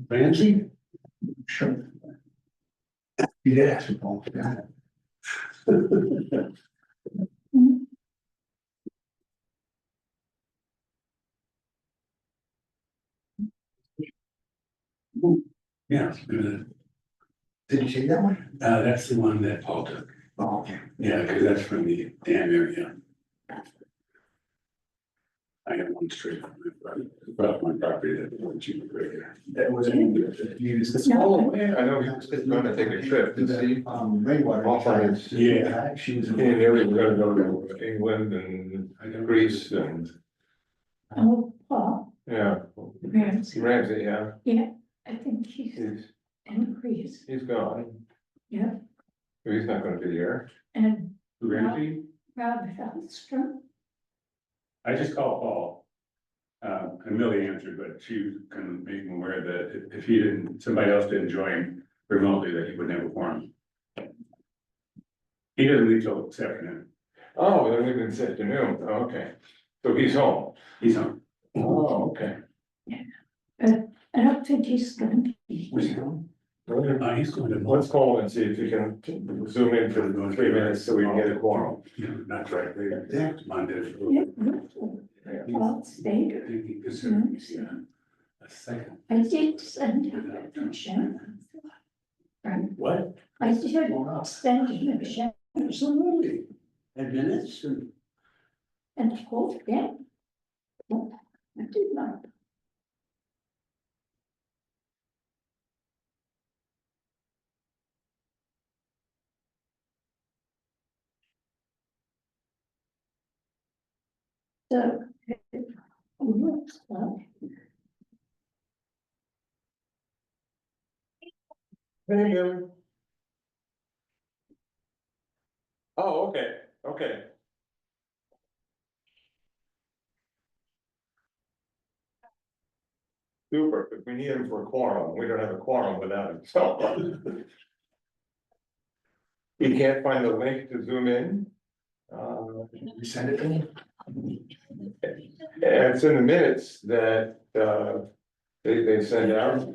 Ramsey? Sure. You did ask me, Paul. Yeah. Yeah. Did you see that one? That's the one that Paul took. Oh, okay. Yeah, because that's from the dam area. I have one straight from my property that was cheaper right here. That was used. Oh, yeah, I know he was gonna take a trip to see. Rainwater. Offers. Yeah, she was. He knew he was gonna go to England and Greece and, Oh, Paul, yeah. Ramsey. Ramsey, yeah, Yeah, I think he's increased, he's gone. yeah, He's not gonna be here. and Ramsey? Rob Hellstrom. I just called Paul. And Millie answered, but she kind of made him aware that if he didn't, somebody else didn't join remotely, that he wouldn't have a quorum. He doesn't leave till this afternoon. Oh, then we've been this afternoon, oh, okay. So he's home. He's on. Oh, okay. I don't think he's gonna be. Where's he going? He's going to. Let's call him and see if you can zoom in for 3 minutes so we can get a quorum. Yeah, that's right. Yeah. Monday. Yeah, Yeah. Paul stayed. Yeah. A second. I did send him a picture. Right, What? I did send him a picture Absolutely. And minutes and told him. I did not. So. Looks like Hey, Billy. Oh, okay, okay. Super, if we need him for a quorum, we don't have a quorum without him, so. He can't find the link to zoom in. You send it to me? And it's in the minutes that, they send out.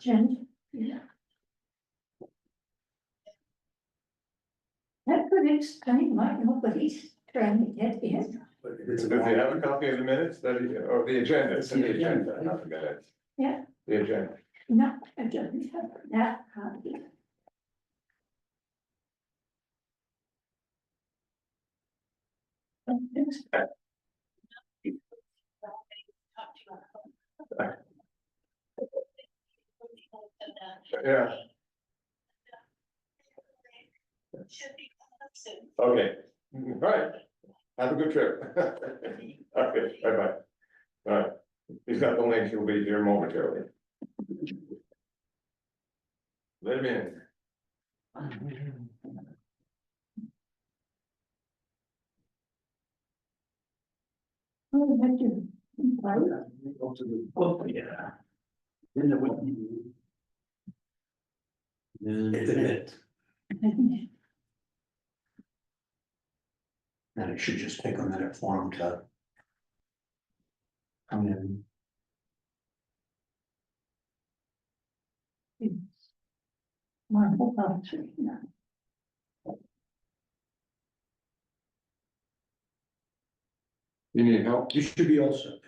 Jen, yeah. That could explain why nobody's trying to get in. Does he have a copy of the minutes that, or the agenda, it's in the agenda, not the minutes. Yeah. The agenda. No, I don't have that copy. Yeah, okay, all right, have a good trip. Okay, bye-bye. All right, he's got the link, he'll be here momentarily. Let him in. Oh, I do. Right. Go to the book, yeah. Then it would be. It's a minute. And it should just take a minute for them to. Come in. Marble box, no. You need help? You should be all set.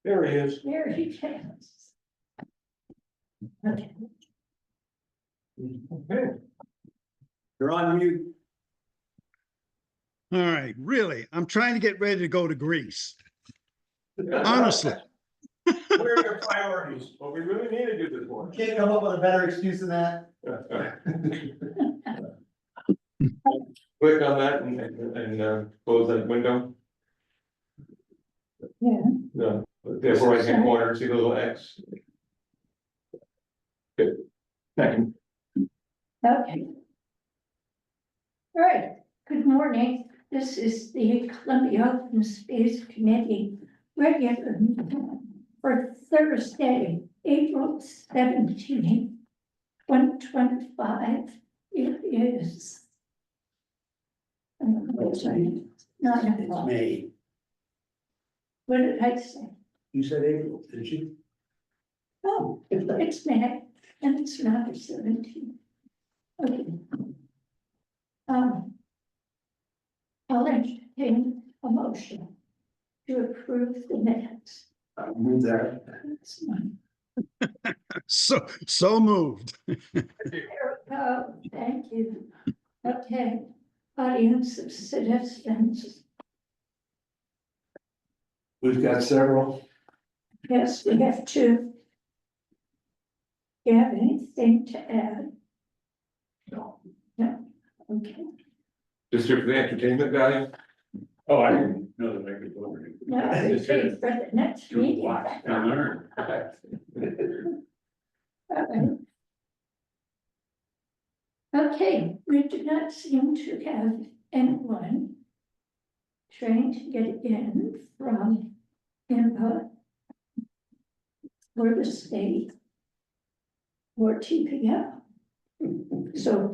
There he is. There he is. Okay. Okay. You're on mute. All right, really, I'm trying to get ready to go to Greece. Honestly, What are your priorities? Well, we really need to do this one. Can't come up with a better excuse than that. Click on that and close that window. Yeah. No, the upper right hand corner, see the little X? Good. Thank you. Okay. All right, good morning. This is the Columbia Open Space Committee regular meeting for Thursday, April 17, 2025, it is. Sorry, not It's April. May. What did I say? You said April, didn't you? Oh, it's May, and it's not 17. Okay. I'll entertain a motion to approve the minutes. I move that. That's one. So moved. There we go. Thank you. Okay, audience of citizens. We've got several. Yes, we have two. Do you have anything to add? No. No, okay. Just here for the entertainment value? Oh, I didn't know that I could go over it. Now, we Just pay here for the next to meeting. watch and learn. Okay, we do not seem to have anyone trying to get in from input or the state or TPL. So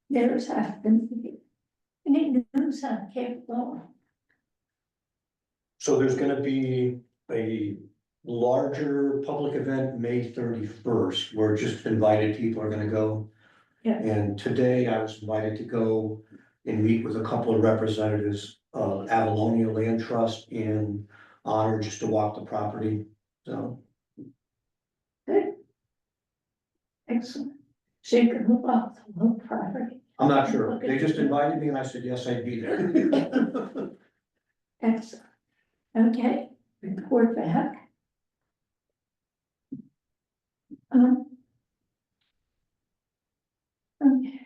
there's happened. Any news on Cape Law? So there's gonna be a larger public event, May 31st, where just invited people are gonna go. Yeah. And today I was invited to go and meet with a couple of representatives of Avalonia Land Trust in honor just to walk the property, so. Good. Excellent. So you can move off the whole property. I'm not sure, they just invited me and I said, yes, I'd be there. Excellent. Okay, report back. Okay.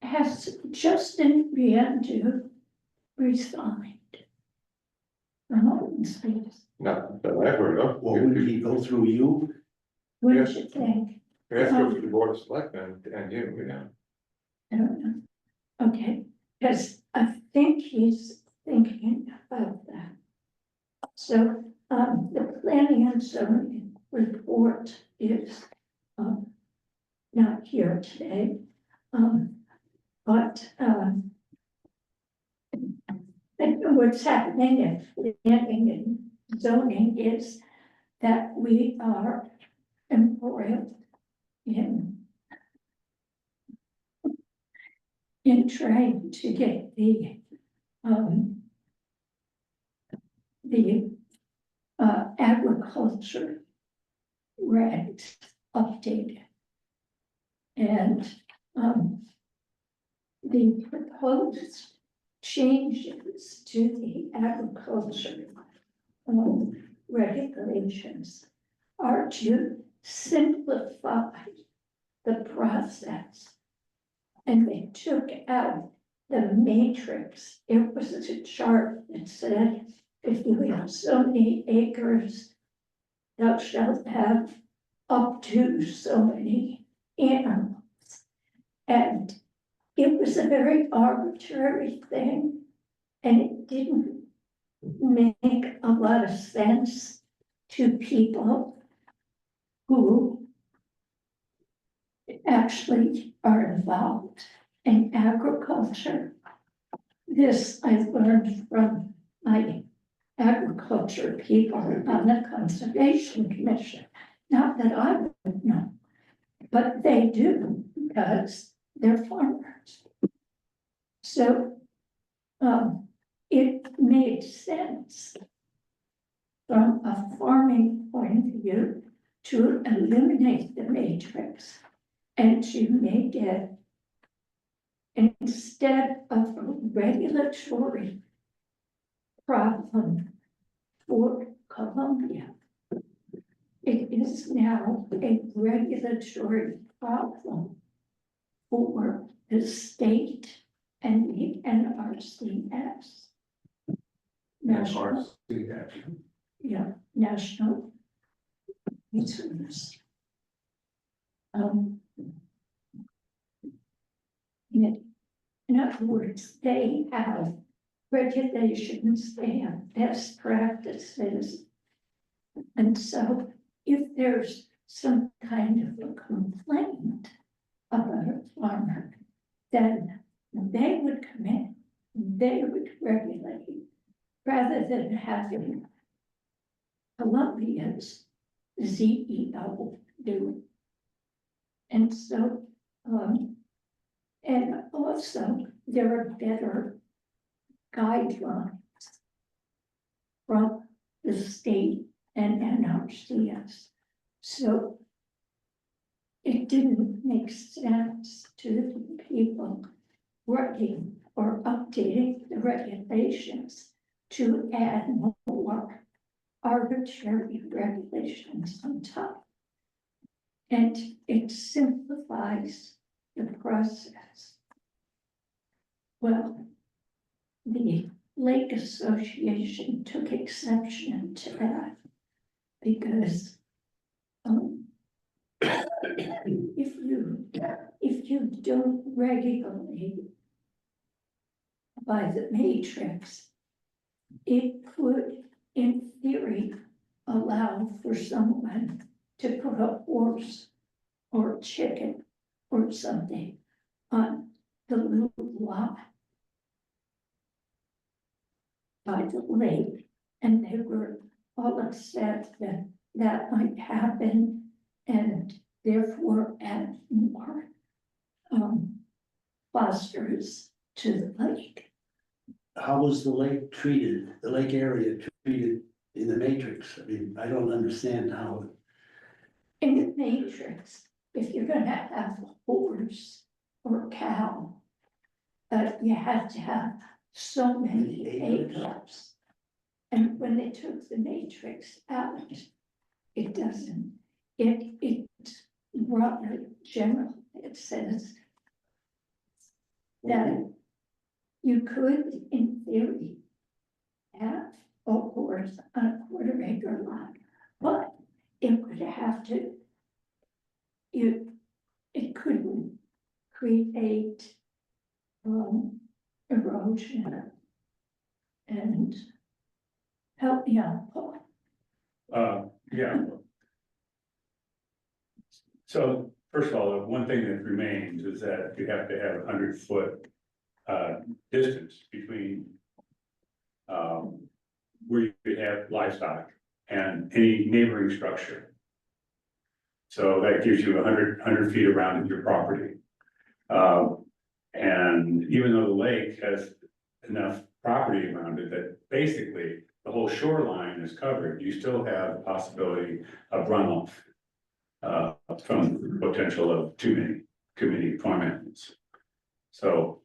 Has Justin Riendu resigned? From space. Not that I've heard of. Well, wouldn't he go through you? What Yes. did you think? We have to go through the board of selectmen and you know. I don't know. Okay, because I think he's thinking about that. So, the planning and zoning report is, not here today. But, and what's happening in planning and zoning is that we are embroiled in trying to get the agriculture regs updated. And the proposed changes to the agriculture regulations are to simplify the process. And they took out the matrix. It was a chart that said, if you have so many acres, thou shalt have up to so many animals. And it was a very arbitrary thing, and it didn't make a lot of sense to people who actually are involved in agriculture. This I learned from my agriculture people on the Conservation Commission. Not that I would know, but they do because they're farmers. So it made sense from a farming point of view to eliminate the matrix and to make it, instead of a regulatory problem for Columbia, it is now a regulatory problem for the state and the NRCS. National, yeah, National Resource. In other words, they have regulations, they have best practices And so if there's some kind of a complaint about a farmer, then they would come in, they would regulate, rather than having Columbia's ZEO do. And so, and also there are better guidelines from the state and NRCS. So it didn't make sense to the people working or updating the regulations to add more arbitrary regulations on top. And it simplifies the process. Well, the Lake Association took exception to that because if you don't regulate by the matrix, it could, in theory, allow for someone to put a horse or chicken or something on the little lot by the lake, and they were all upset that that might happen, and therefore add more phosphorus to the lake. How was the lake treated, the lake area treated in the matrix? I mean, I don't understand how. In the matrix, if you're gonna have a horse or cow, you have to have so many acres. And when they took the matrix out, it doesn't, it's rather general. It says that you could, in theory, have a horse on a quarter-acre lot, but it would have to, it couldn't create erosion. And help me out, Paul. Yeah. So first of all, one thing that remains is that you have to have 100-foot distance between where you could have livestock and any neighboring structure. So that gives you 100 feet around your property. And even though the lake has enough property around it that basically the whole shoreline is covered, you still have the possibility of runoff from the potential of too many farm animals. So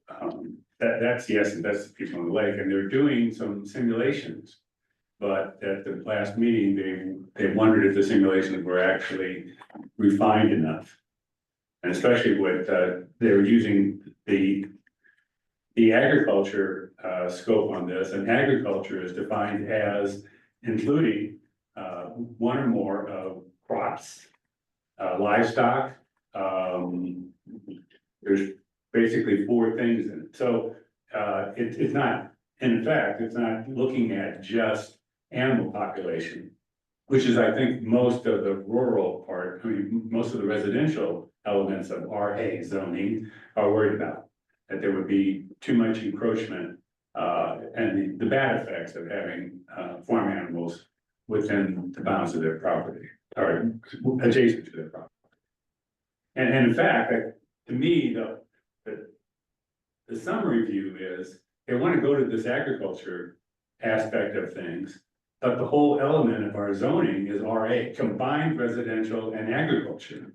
that's the essence, that's the people on the lake, and they're doing some simulations. But at the last meeting, they wondered if the simulations were actually refined enough. And especially with, they were using the agriculture scope on this, and agriculture is defined as including one or more of crops, livestock. There's basically 4 things in it. So it's not, in fact, it's not looking at just animal population, which is, I think, most of the rural part, I mean, most of the residential elements of RA zoning are worried about. That there would be too much encroachment and the bad effects of having farm animals within the bounds of their property or adjacent to their property. And in fact, to me, the summary view is they want to go to this agriculture aspect of things, but the whole element of our zoning is RA, combined residential and agriculture.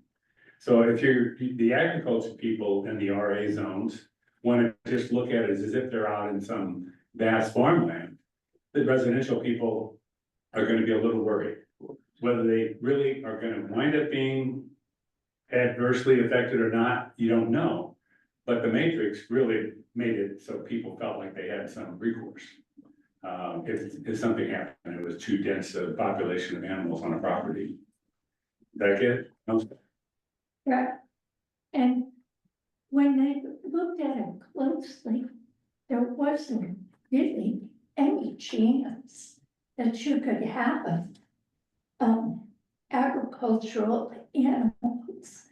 So if you're the agriculture people in the RA zones want to just look at it as if they're out in some vast farmland, the residential people are going to be a little worried. Whether they really are going to wind up being adversely affected or not, you don't know. But the matrix really made it so people felt like they had some recourse. If something happened, it was too dense a population of animals on a property. That it? No? Right. And when they looked at it closely, there wasn't really any chance that you could have agricultural animals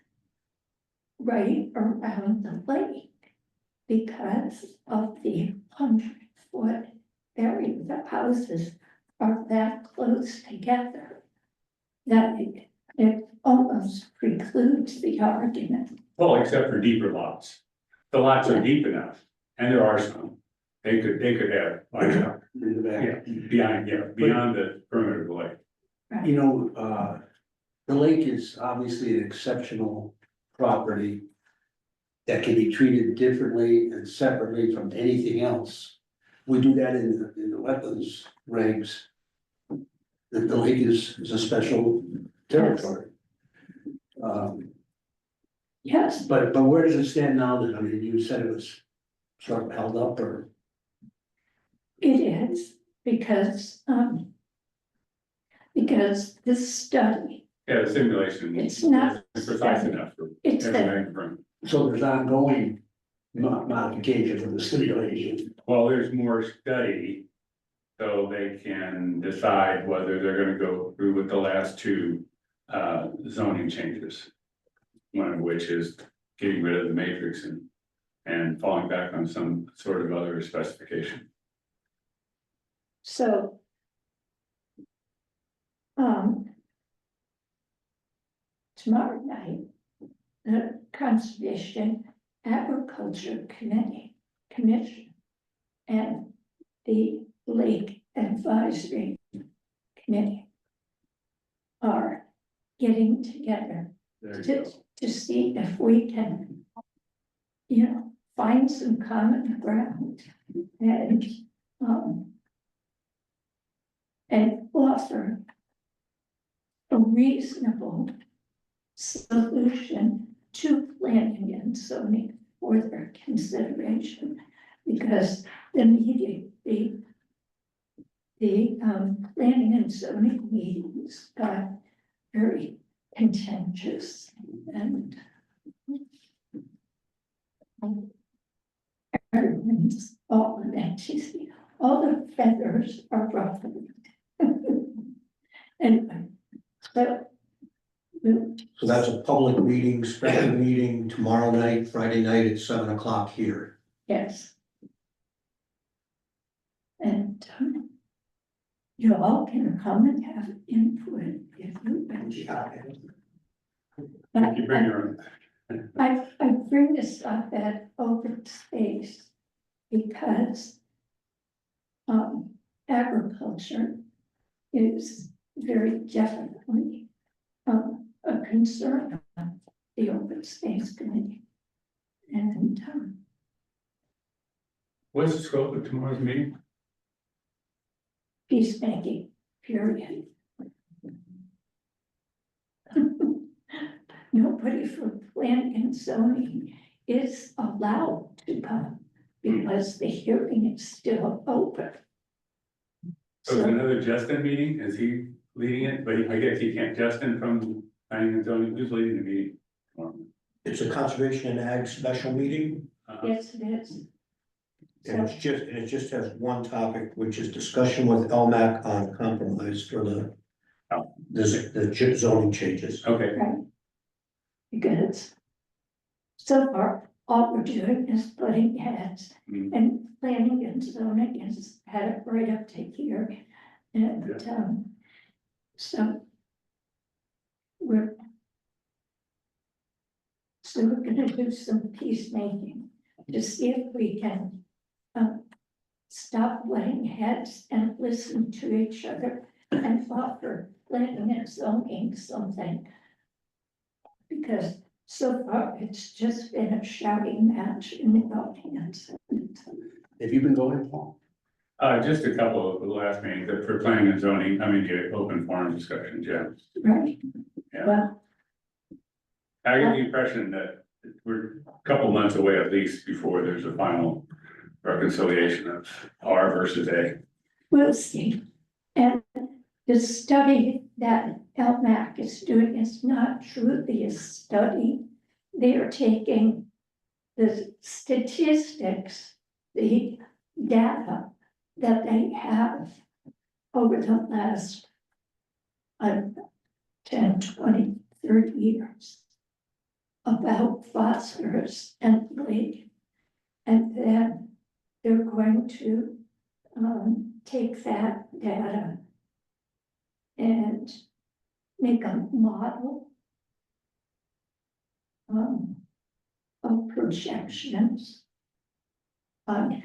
right around the lake because of the 100-foot area. The houses are that close together that it almost precludes the argument. Well, except for deeper lots. The lots are deep enough, and there are some. They could have livestock, In the back. beyond the perimeter of the lake. You know, the lake is obviously an exceptional property that can be treated differently and separately from anything else. We do that in the wetlands regs. The lake is a special territory. Yes, But where does it stand now that, I mean, you said it was sort of held up or? it is because this study, Yeah, the simulation. It's not- is precise enough for it's a, everything from. So there's ongoing modification of the simulation. Well, there's more study. So they can decide whether they're gonna go through with the last two zoning changes. One of which is getting rid of the matrix and falling back on some sort of other specification. so. Tomorrow night, the Conservation Agriculture Commission and the Lake Advisory Committee are getting together to see if we can, find some common ground and offer a reasonable solution to planning and zoning for their consideration, because the meeting, the planning and zoning meetings got very contentious and everyone's all antsy. All the feathers are ruffled. Anyway, so So that's a public meeting, special meeting tomorrow night, Friday night at 7 o'clock here. yes. And you all can come and have input if you wish. You bring your own. I bring this up at open space because agriculture is very definitely a concern of the open space committee. And What's the scope of tomorrow's meeting? peacemaking, period. Nobody from planning and zoning is allowed to come because the hearing is still open. So it's So, another Justin meeting, is he leading it? But I guess he can't, Justin from planning and zoning, who's leading the meeting? It's a conservation and ag special meeting, yes, it is. and So, it just has one topic, which is discussion with LMAC on compromise for the zoning changes. Okay, because so far, all we're doing is putting heads Mm. and planning and zoning has had it right up to here. And, so we're gonna do some peacemaking to see if we can stop butting heads and listen to each other and offer planning and zoning something. Because so far, it's just been a shouting match in the audience. Have you been going, Paul? just a couple of the last meetings, but for planning and zoning, I mean, the open forum discussions, yeah. Right? Yeah. Well, I get the impression that we're a couple months away at least before there's a final reconciliation of R versus A. we'll see. And the study that LMAC is doing is not truly a study. They are taking the statistics, the data that they have over the last of 10, 20, 30 years about phosphorus and lake. And then they're going to take that data and make a model of projections on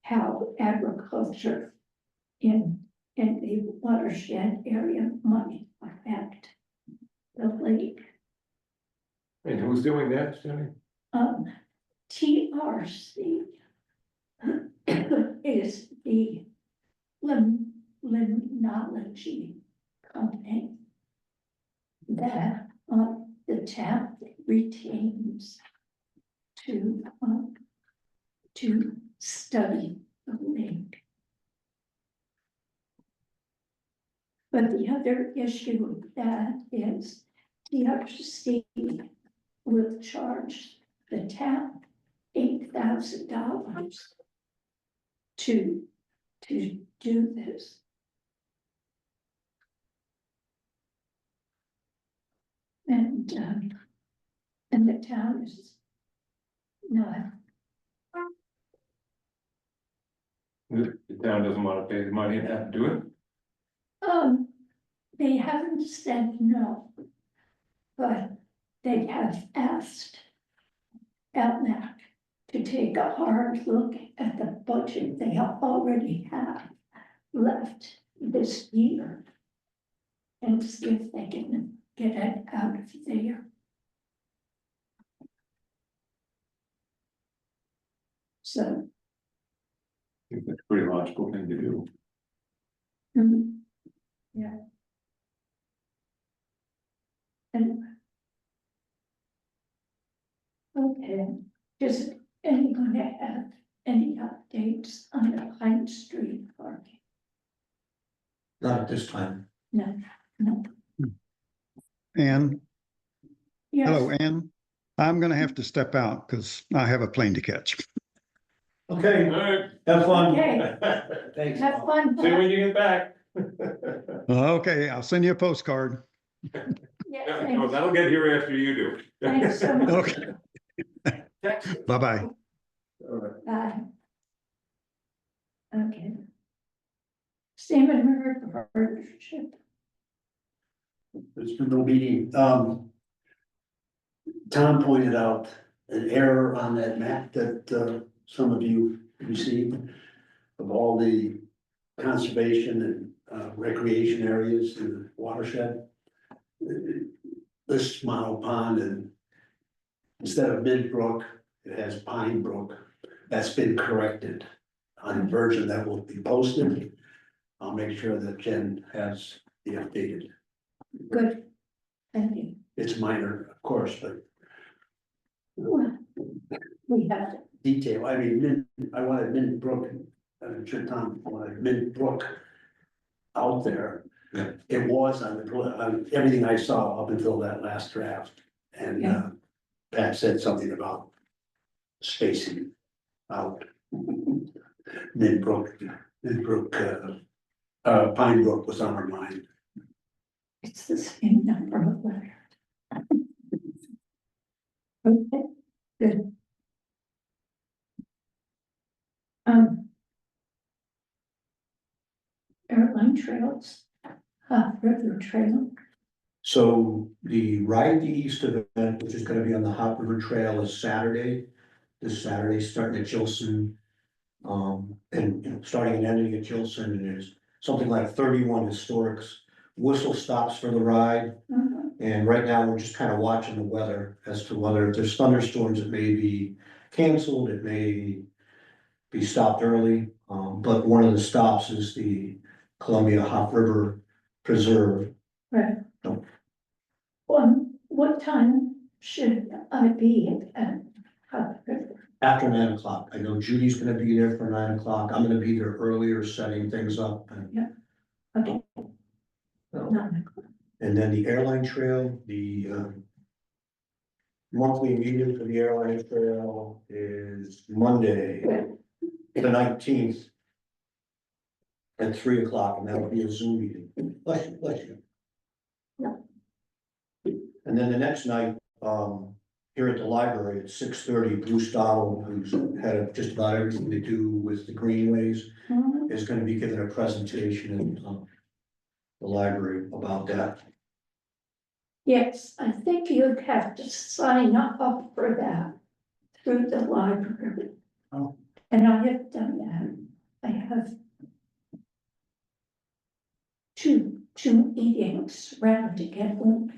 how agriculture in the watershed area might affect the lake. And who's doing that, Jenny? TRC is the limnology company that the town retains to study the lake. But the other issue with that is TRC will charge the town $8,000 to do this. And the town is not, The town doesn't wanna pay the money and have to do it? they haven't said no, but they have asked LMAC to take a hard look at the budget they already have left this year and see if they can get it out of there. So, I think that's a pretty logical thing to do. yeah. And okay, does anyone have any updates on the Pine Street parking? Not at this time. No. Ann, Yes. hello, Ann. I'm gonna have to step out because I have a plane to catch. Okay, Alright, have fun. Okay. Thanks. Have fun. see you when you get back. Okay, I'll send you a postcard. Yeah, No, thanks. that'll get here after you do. Thanks so much. Okay, bye-bye. Alright. Bye. Okay. Salmon River Partnership. There's been no meeting. Tom pointed out an error on that map that some of you received of all the conservation and recreation areas in the watershed. This Model Pond, and instead of Mid Brook, it has Pine Brook. That's been corrected on the version that will be posted. I'll make sure that Jen has the updated. Good. Thank you. It's minor, of course, but Well, we have to. detail, I mean, I wanted Mid Brook, Tom wanted Mid Brook out there. Yeah. It was on everything I saw up until that last draft, and Yeah. Pat said something about spacing out. Mid Brook, Pine Brook was on our mind. It's the same number of letters. Okay, good. Airline trails, River Trail, So the Ride the East event, which is gonna be on the Hop River Trail, is Saturday. This Saturday, starting at Gilson. And you know, starting and ending at Gilson, and there's something like 31 historics, whistle stops for the ride. And right now, we're just kind of watching the weather as to whether if there's thunderstorms, it may be canceled, it may be stopped early. But one of the stops is the Columbia Hop River Preserve. right? No. What time should I be at Hop River? After 9 o'clock, I know Judy's gonna be there for 9 o'clock, I'm gonna be there earlier setting things up, and, Okay, so, 9 o'clock. and then the airline trail, the. Monthly meeting for the airline trail is Monday, the 19th. At 3 o'clock, and that'll be a Zoom meeting. Bless you, bless you. And then the next night, here at the library at 6:30, Bruce Donald, who's had just about everything to do with the greenways, Mhm. is gonna be giving a presentation in, the library about that. Yes, I think you'd have to sign up for that through the library. Oh. And I have done that. I have two meetings round to get one.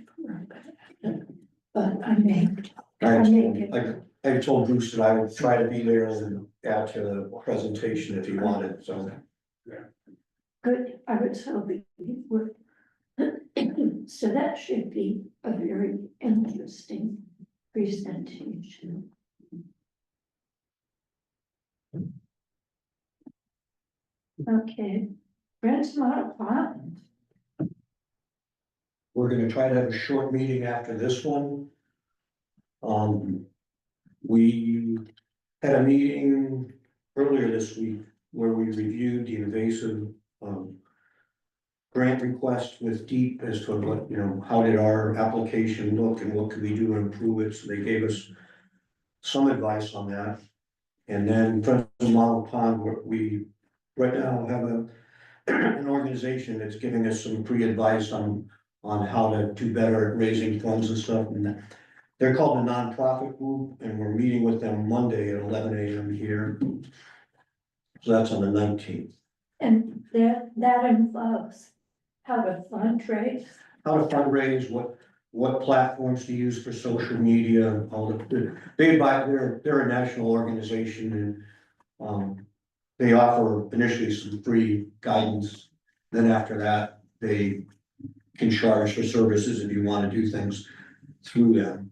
But I made, I told Bruce that I would try to be there and add to the presentation if he wanted, so. good, I was hoping you would. So that should be a very interesting presentation. Okay, Brent's Model Pond. We're gonna try to have a short meeting after this one. We had a meeting earlier this week where we reviewed the invasive, grant request with Deep as to what, how did our application look and what could we do to improve it, so they gave us some advice on that. And then Friends of Model Pond, we right now have an organization that's giving us some free advice on how to do better at raising funds and stuff, and they're called a nonprofit group, and we're meeting with them Monday at 11 a.m. here. So that's on the 19th. And that involves how to fundraise. How to fundraise, what platforms to use for social media, they're a national organization, and they offer initially some free guidance. Then after that, they can charge for services if you want to do things through them.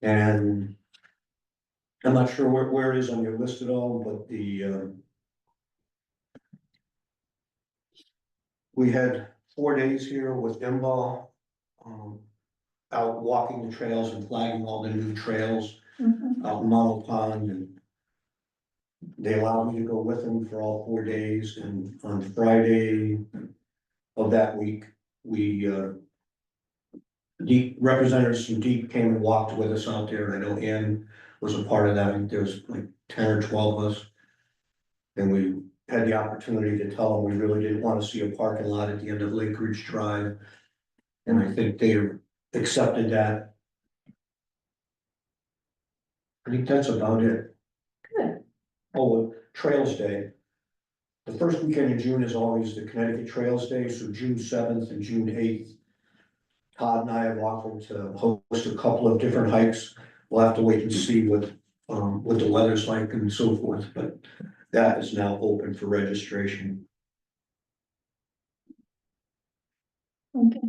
And I'm not sure where it is on your list at all, but we had 4 days here with MBAL, out walking the trails and flagging all the new trails Mhm. out in Model Pond, and they allowed me to go with them for all 4 days, and on Friday of that week, Deep representatives from Deep came and walked with us out there, and I know Ann was a part of that, and there was like 10 or 12 of us. And we had the opportunity to tell them we really didn't want to see a parking lot at the end of Lake Ridge Drive. And I think they accepted that. I think that's about it. Good. Oh, Trails Day. The first weekend in June is always the Connecticut Trails Day, so June 7th and June 8th. Todd and I have offered to host a couple of different hikes. We'll have to wait and see what the weather's like and so forth, but that is now open for registration. Okay.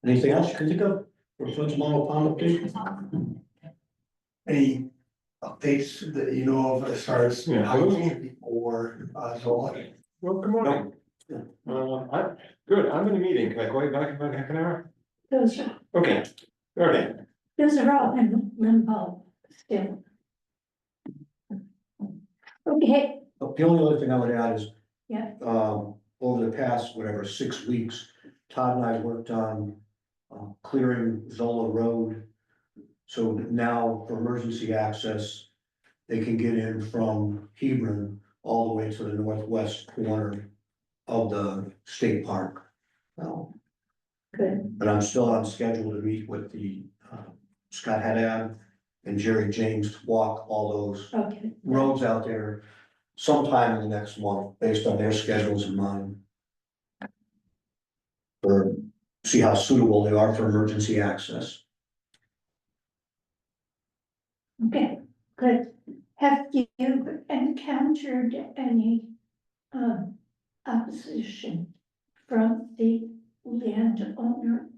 Anything else you can think of for Friends of Model Pond update? Any updates that you know of as far as Yeah. housing or Zola? Well, good morning. I'm good. I'm in a meeting. Can I call you back in about half an hour? Those are, Okay. All right. those are all in limbo still. Okay, The only other thing I would add is, yeah, over the past, 6 weeks, Todd and I worked on clearing Zola Road. So now for emergency access, they can get in from Hebron all the way to the northwest corner of the state park. good. But I'm still on schedule to meet with the Scott Haddad and Jerry James to walk all those Okay. roads out there sometime in the next month, based on their schedules and mine. Or see how suitable they are for emergency access. Okay, good. Have you encountered any opposition from the landowner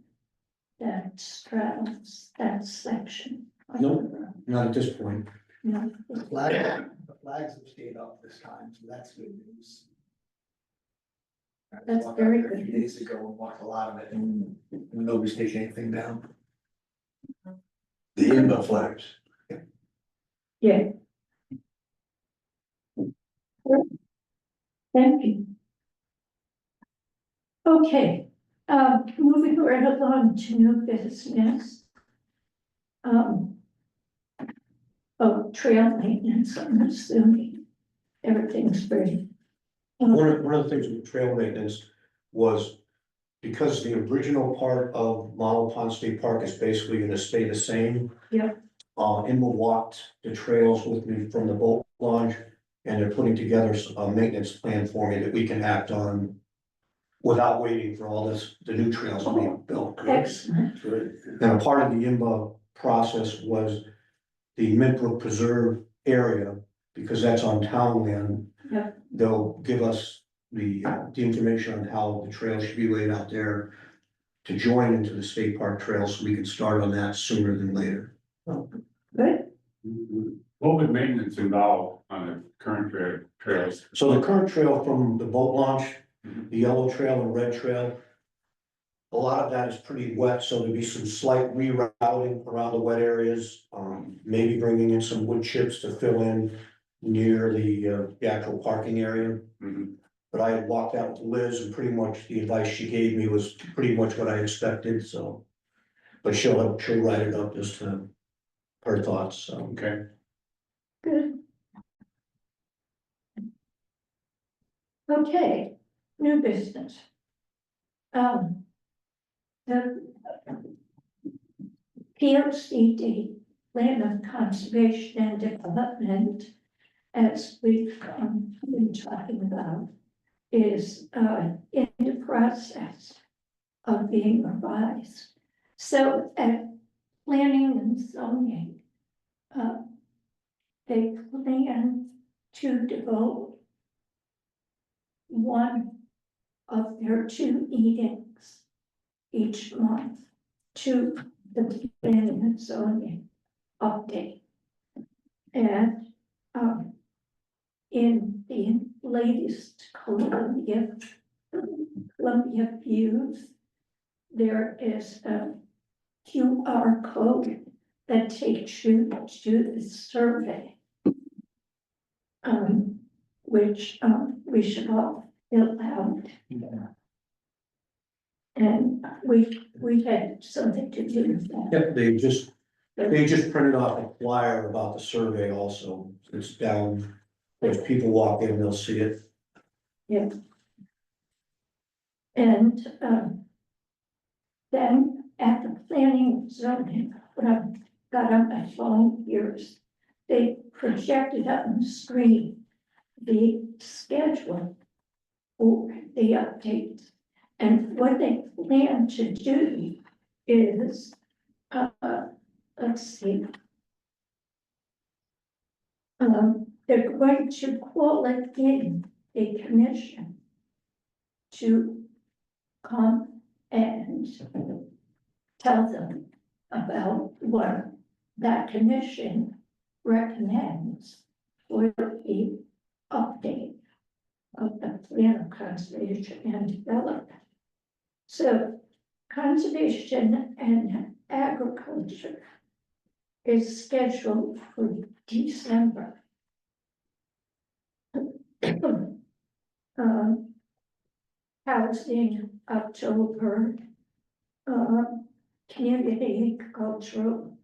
that straddles that section? of the Nope. road? Not at this point. No, The flags have stayed up this time, so that's good news. That's very good. A few days ago, and walked a lot of it, and nobody's taking anything down. The inbound flags. yeah. Thank you. Okay, Moving right along to new business. Oh, trail maintenance, I'm assuming everything's great. One of the things with trail maintenance was because the original part of Model Pond State Park is basically gonna stay the same. Yep. Emma walked the trails with me from the boat launch, and they're putting together a maintenance plan for me that we can act on without waiting for all this, the new trails to be built. Excellent, And a part of the IMBA process was the Mint Preserve area, because that's on town land. Yep. They'll give us the information on how the trail should be laid out there to join into the state park trail, so we can start on that sooner than later. good, What would maintenance involve on the current trails? So the current trail from the boat launch, the yellow trail and red trail, a lot of that is pretty wet, so there'll be some slight rerouting around the wet areas. Maybe bringing in some wood chips to fill in near the actual parking area. Mhm. But I had walked out with Liz, and pretty much the advice she gave me was pretty much what I expected, so. But she'll write it up as to her thoughts, so. Okay, good. Okay, new business. The POCD, Plan of Conservation and Development, as we've been talking about, is in the process of being revised. So at planning and zoning, they plan to devote one of their 2 meetings each month to the planning and zoning update. And in the latest Columbia views, there is a QR code that takes you to the survey. Which we should all fill out. And we had something to do with that. Yep, they just printed off a flyer about the survey also. It's down, as people walk in, they'll see it. And then at the planning and zoning, what I've got on my phone here is they projected on the screen the schedule for the updates. And what they plan to do is, let's see. They're going to call it in a commission to come and tell them about what that commission recommends for the update of the plan of conservation and development. So conservation and agriculture is scheduled for December. Housing, October, community, cultural,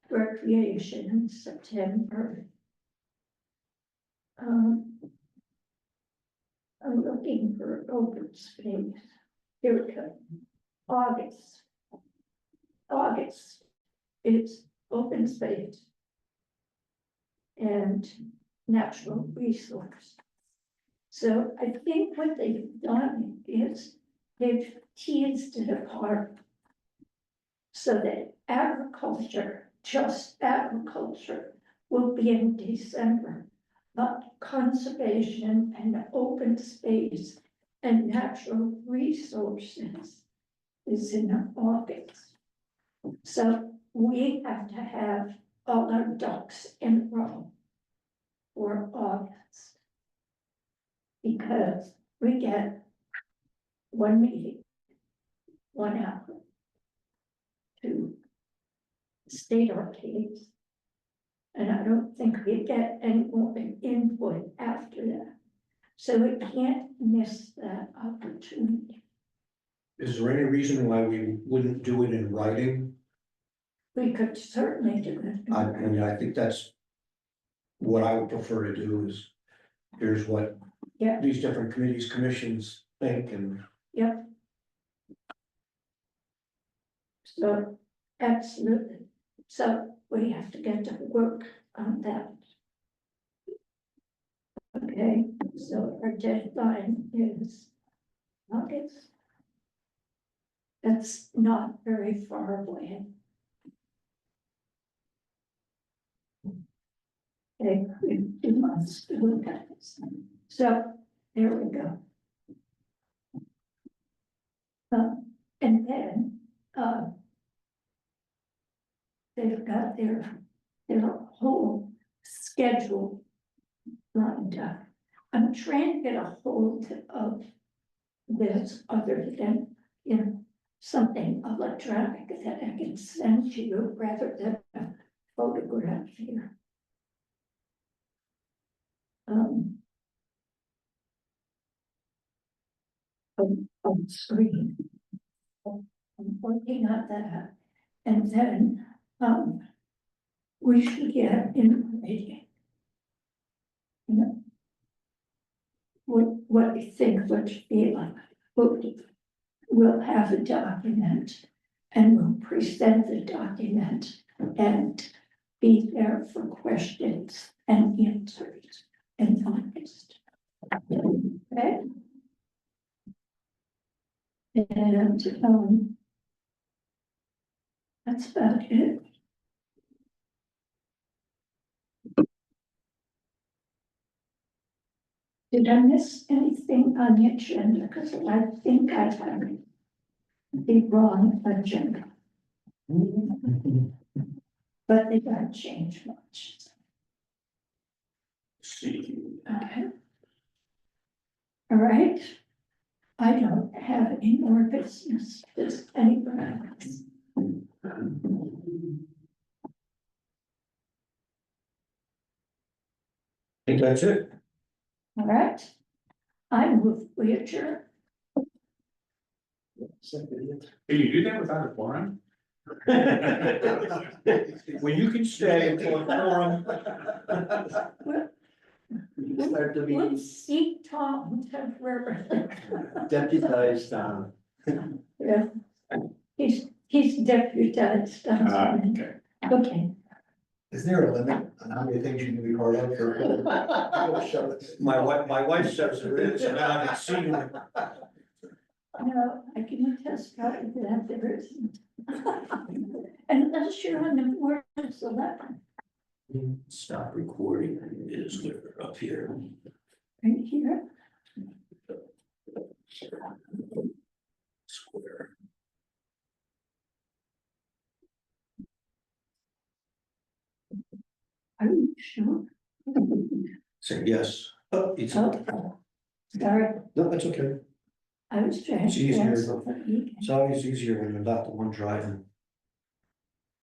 recreation in September. I'm looking for open space. Here we go. August is open space and natural resource. So I think what they've done is they've teased it apart so that agriculture, just agriculture, will be in December, but conservation and open space and natural resources is in August. So we have to have all our ducks in a row for August. Because we get one meeting, 1 hour to state our case. And I don't think we get any more input after that. So we can't miss that opportunity. Is there any reason why we wouldn't do it in writing? We could certainly do it. I mean, I think that's what I would prefer to do is, here's what Yeah. these different committees, commissions think, and So, absolutely. So we have to get to work on that. Okay, so our deadline is August. That's not very far away. Okay, we must look at this. So, there we go. And then, they've got their whole schedule lined up. I'm trying to get a hold of this other than, something electronic that I can send to you rather than a photograph here. On screen. I'm working on that, and then, we should get in writing. What we think would be like, we'll have a document and we'll present the document and be there for questions and answers in August. Okay? And, that's about it. Did I miss anything on the agenda? Because I think I have the wrong agenda, but they don't change much. see. Okay. All right. I don't have any more business. Does anybody else? I think that's it. All right. I move we adjourn. Can you do that without a forum? Well, you can stay until a forum. Start the meeting. Let's seat Tom temporarily. Deputized, Yeah. He's deputized. Okay. Okay. is there a limit on how many things you can be part of? My wife says there is, and I've exceeded it. No, I can attest probably that there isn't. Unless you're on the board of selectmen, Stop recording is where up here. right here. Square. Are you sure? Say yes. Oh, it's, Oh, sorry, no, that's okay. I was trying It's to easier. cancel the meeting. It's always easier when you're not the one driving.